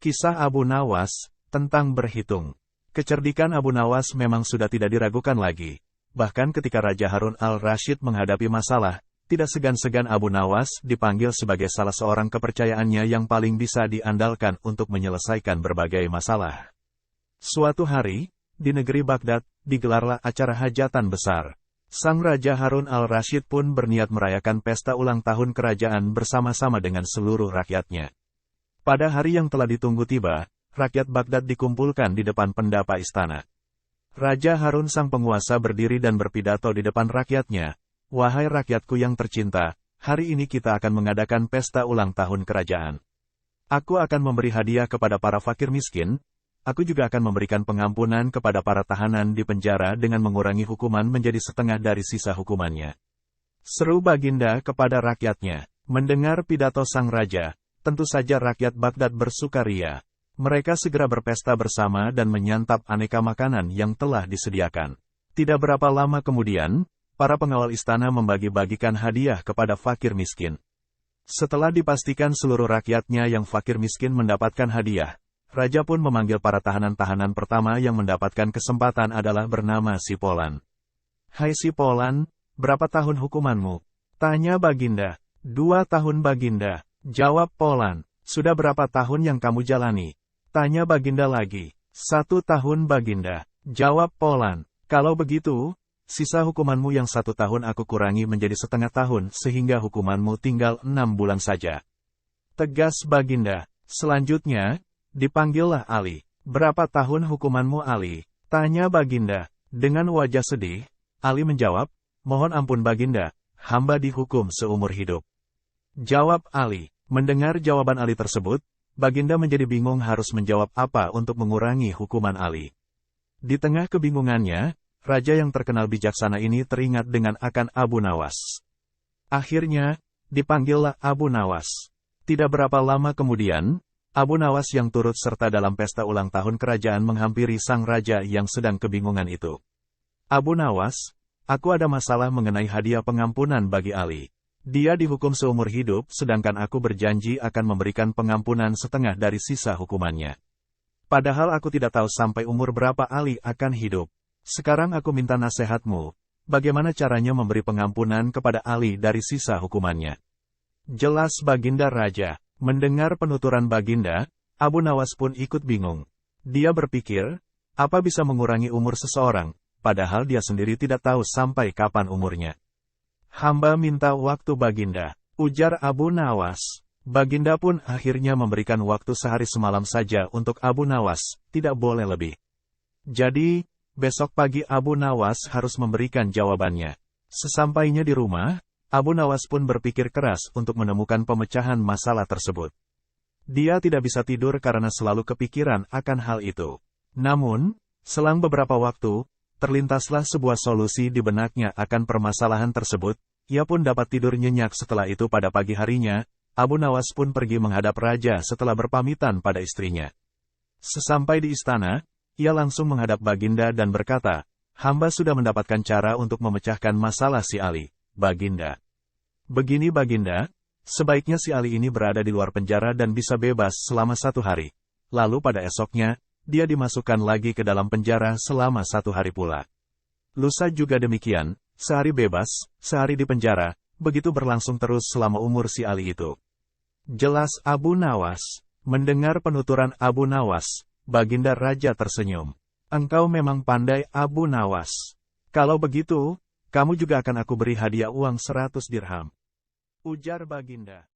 Kisah Abu Nawas, tentang berhitung. Kecerdikan Abu Nawas memang sudah tidak diragukan lagi. Bahkan ketika Raja Harun al-Rasyid menghadapi masalah, tidak segan-segan Abu Nawas dipanggil sebagai salah seorang kepercayaannya yang paling bisa diandalkan untuk menyelesaikan berbagai masalah. Suatu hari, di negeri Baghdad, digelarlah acara hajatan besar. Sang Raja Harun al-Rasyid pun berniat merayakan pesta ulang tahun kerajaan bersama-sama dengan seluruh rakyatnya. Pada hari yang telah ditunggu tiba, rakyat Baghdad dikumpulkan di depan pendapa istana. Raja Harun sang penguasa berdiri dan berpidato di depan rakyatnya. Wahai rakyatku yang tercinta, hari ini kita akan mengadakan pesta ulang tahun kerajaan. Aku akan memberi hadiah kepada para fakir miskin. Aku juga akan memberikan pengampunan kepada para tahanan di penjara dengan mengurangi hukuman menjadi setengah dari sisa hukumannya. Seru Baginda kepada rakyatnya. Mendengar pidato sang raja, tentu saja rakyat Baghdad bersukaria. Mereka segera berpesta bersama dan menyantap aneka makanan yang telah disediakan. Tidak berapa lama kemudian, para pengawal istana membagi-bagikan hadiah kepada fakir miskin. Setelah dipastikan seluruh rakyatnya yang fakir miskin mendapatkan hadiah, Raja pun memanggil para tahanan-tahanan pertama yang mendapatkan kesempatan adalah bernama Sipolan. Hai Sipolan, berapa tahun hukumanmu? Tanya Baginda. 2 tahun Baginda. Jawab Polan. Sudah berapa tahun yang kamu jalani? Tanya Baginda lagi. 1 tahun Baginda. Jawab Polan. Kalau begitu, sisa hukumanmu yang 1 tahun aku kurangi menjadi setengah tahun sehingga hukumanmu tinggal 6 bulan saja. Tegas Baginda. Selanjutnya, dipanggillah Ali. Berapa tahun hukumanmu Ali? Tanya Baginda. Dengan wajah sedih, Ali menjawab, mohon ampun Baginda, hamba dihukum seumur hidup. Jawab Ali. Mendengar jawaban Ali tersebut, Baginda menjadi bingung harus menjawab apa untuk mengurangi hukuman Ali. Di tengah kebingungannya, raja yang terkenal bijaksana ini teringat dengan akan Abu Nawas. Akhirnya, dipanggillah Abu Nawas. Tidak berapa lama kemudian, Abu Nawas yang turut serta dalam pesta ulang tahun kerajaan menghampiri sang raja yang sedang kebingungan itu. Abu Nawas, aku ada masalah mengenai hadiah pengampunan bagi Ali. Dia dihukum seumur hidup, sedangkan aku berjanji akan memberikan pengampunan setengah dari sisa hukumannya. Padahal aku tidak tahu sampai umur berapa Ali akan hidup. Sekarang aku minta nasihatmu, bagaimana caranya memberi pengampunan kepada Ali dari sisa hukumannya? Jelas Baginda Raja. Mendengar penuturan Baginda, Abu Nawas pun ikut bingung. Dia berpikir, apa bisa mengurangi umur seseorang, padahal dia sendiri tidak tahu sampai kapan umurnya. Hamba minta waktu Baginda, ujar Abu Nawas. Baginda pun akhirnya memberikan waktu sehari semalam saja untuk Abu Nawas, tidak boleh lebih. Jadi, besok pagi Abu Nawas harus memberikan jawabannya. Sesampainya di rumah, Abu Nawas pun berpikir keras untuk menemukan pemecahan masalah tersebut. Dia tidak bisa tidur karena selalu kepikiran akan hal itu. Namun, selang beberapa waktu, terlintaslah sebuah solusi di benaknya akan permasalahan tersebut. Ia pun dapat tidur nyenyak setelah itu. Pada pagi harinya, Abu Nawas pun pergi menghadap raja setelah berpamitan pada istrinya. Sesampai di istana, ia langsung menghadap Baginda dan berkata, hamba sudah mendapatkan cara untuk memecahkan masalah si Ali. Baginda. Begini Baginda, sebaiknya si Ali ini berada di luar penjara dan bisa bebas selama 1 hari. Lalu pada esoknya, dia dimasukkan lagi ke dalam penjara selama 1 hari pula. Lusa juga demikian, sehari bebas, sehari di penjara, begitu berlangsung terus selama umur si Ali itu. Jelas Abu Nawas. Mendengar penuturan Abu Nawas, Baginda Raja tersenyum. Engkau memang pandai Abu Nawas. Kalau begitu, kamu juga akan aku beri hadiah uang 100 dirham. Ujar Baginda.